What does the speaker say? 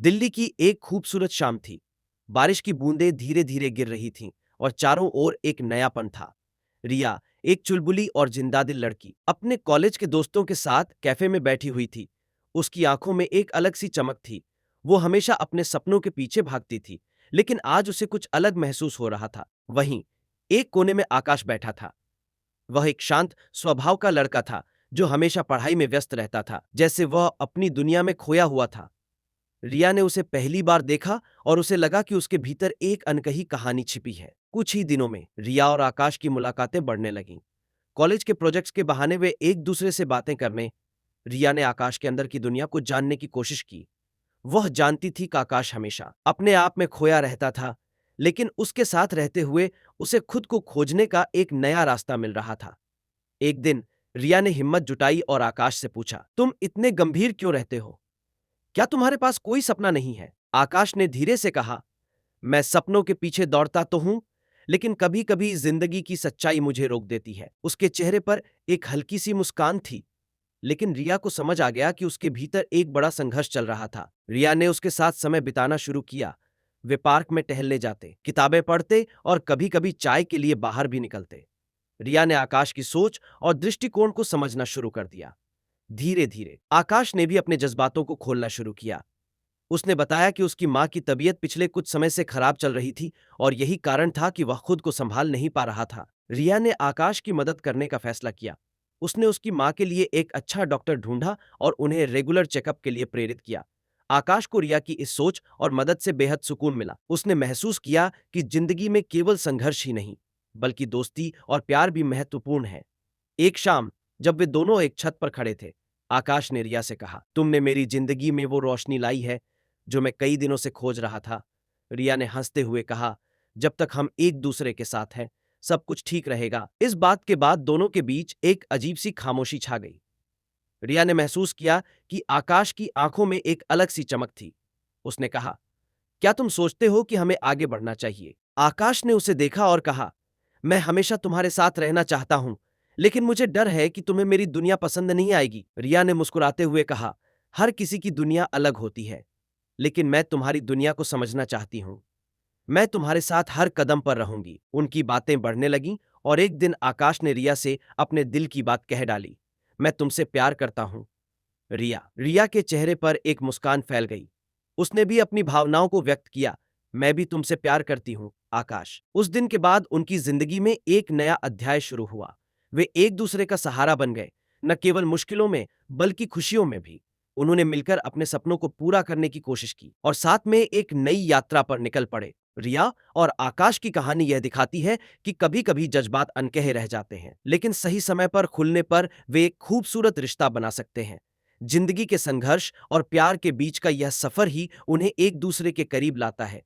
दिल्ली की एक खूबसूरत शाम थी। बारिश की बूंदें धीरे धीरे गिर रही थीं और चारों ओर एक नयापन था। रिया, एक चुलबुली और जिंदादिल लड़की, अपने कॉलेज के दोस्तों के साथ कैफे में बैठी हुई थी। उसकी आंखों में एक अलग सी चमक थी। वो हमेशा अपने सपनों के पीछे भागती थी, लेकिन आज उसे कुछ अलग महसूस हो रहा था। वहीं एक कोने में आकाश बैठा था। वह एक शांत स्वभाव का लड़का था, जो हमेशा पढ़ाई में व्यस्त रहता था, जैसे वह अपनी दुनिया में खोया हुआ था। रिया ने उसे पहली बार देखा और उसे लगा कि उसके भीतर एक अनकही कहानी छिपी है। कुछ ही दिनों में रिया और आकाश की मुलाकातें बढ़ने लगीं। कॉलेज के प्रोजेक्ट्स के बहाने वे एक दूसरे से बातें करने। रिया ने आकाश के अंदर की दुनिया को जानने की कोशिश की। वह जानती थी कि आकाश हमेशा अपने आप में खोया रहता था, लेकिन उसके साथ रहते हुए उसे खुद को खोजने का एक नया रास्ता मिल रहा था। एक दिन रिया ने हिम्मत जुटाई और आकाश से पूछा, तुम इतने गंभीर क्यों रहते हो? क्या तुम्हारे पास कोई सपना नहीं है? आकाश ने धीरे से कहा, मैं सपनों के पीछे दौड़ता तो हूं, लेकिन कभी कभी जिंदगी की सच्चाई मुझे रोक देती है। उसके चेहरे पर एक हल्की सी मुस्कान थी, लेकिन रिया को समझ आ गया कि उसके भीतर एक बड़ा संघर्ष चल रहा था। रिया ने उसके साथ समय बिताना शुरू किया। वे पार्क में टहलने जाते, किताबें पढ़ते और कभी कभी चाय के लिए बाहर भी निकलते। रिया ने आकाश की सोच और दृष्टिकोण को समझना शुरू कर दिया। धीरे धीरे आकाश ने भी अपने जज्बातों को खोलना शुरू किया। उसने बताया कि उसकी मां की तबीयत पिछले कुछ समय से खराब चल रही थी और यही कारण था कि वह खुद को संभाल नहीं पा रहा था। रिया ने आकाश की मदद करने का फैसला किया। उसने उसकी मां के लिए एक अच्छा डॉक्टर ढूंढा और उन्हें रेगुलर चेकअप के लिए प्रेरित किया। आकाश को रिया की इस सोच और मदद से बेहद सुकून मिला। उसने महसूस किया कि जिंदगी में केवल संघर्ष ही नहीं, बल्कि दोस्ती और प्यार भी महत्वपूर्ण है। एक शाम जब वे दोनों एक छत पर खड़े थे, आकाश ने रिया से कहा, तुमने मेरी जिंदगी में वो रोशनी लाई है जो मैं कई दिनों से खोज रहा था। रिया ने हंसते हुए कहा, जब तक हम एक दूसरे के साथ हैं, सब कुछ ठीक रहेगा। इस बात के बाद दोनों के बीच एक अजीब सी खामोशी छा गई। रिया ने महसूस किया कि आकाश की आंखों में एक अलग सी चमक थी। उसने कहा, क्या तुम सोचते हो कि हमें आगे बढ़ना चाहिए? आकाश ने उसे देखा और कहा, मैं हमेशा तुम्हारे साथ रहना चाहता हूं, लेकिन मुझे डर है कि तुम्हें मेरी दुनिया पसंद नहीं आएगी। रिया ने मुस्कुराते हुए कहा, हर किसी की दुनिया अलग होती है, लेकिन मैं तुम्हारी दुनिया को समझना चाहती हूं। मैं तुम्हारे साथ हर कदम पर रहूंगी। उनकी बातें बढ़ने लगीं और एक दिन आकाश ने रिया से अपने दिल की बात कह डाली, मैं तुमसे प्यार करता हूं। रिया के चेहरे पर एक मुस्कान फैल गई। उसने भी अपनी भावनाओं को व्यक्त किया, मैं भी तुमसे प्यार करती हूं, आकाश। उस दिन के बाद उनकी जिंदगी में एक नया अध्याय शुरू हुआ। वे एक दूसरे का सहारा बन गए, न केवल मुश्किलों में, बल्कि खुशियों में भी। उन्होंने मिलकर अपने सपनों को पूरा करने की कोशिश की और साथ में एक नई यात्रा पर निकल पड़े। रिया और आकाश की कहानी यह दिखाती है कि कभी-कभी जज्बात अनकहे रह जाते हैं, लेकिन सही समय पर खुलने पर वे एक खूबसूरत रिश्ता बना सकते हैं। जिंदगी के संघर्ष और प्यार के बीच का यह सफर ही उन्हें एक दूसरे के करीब लाता है।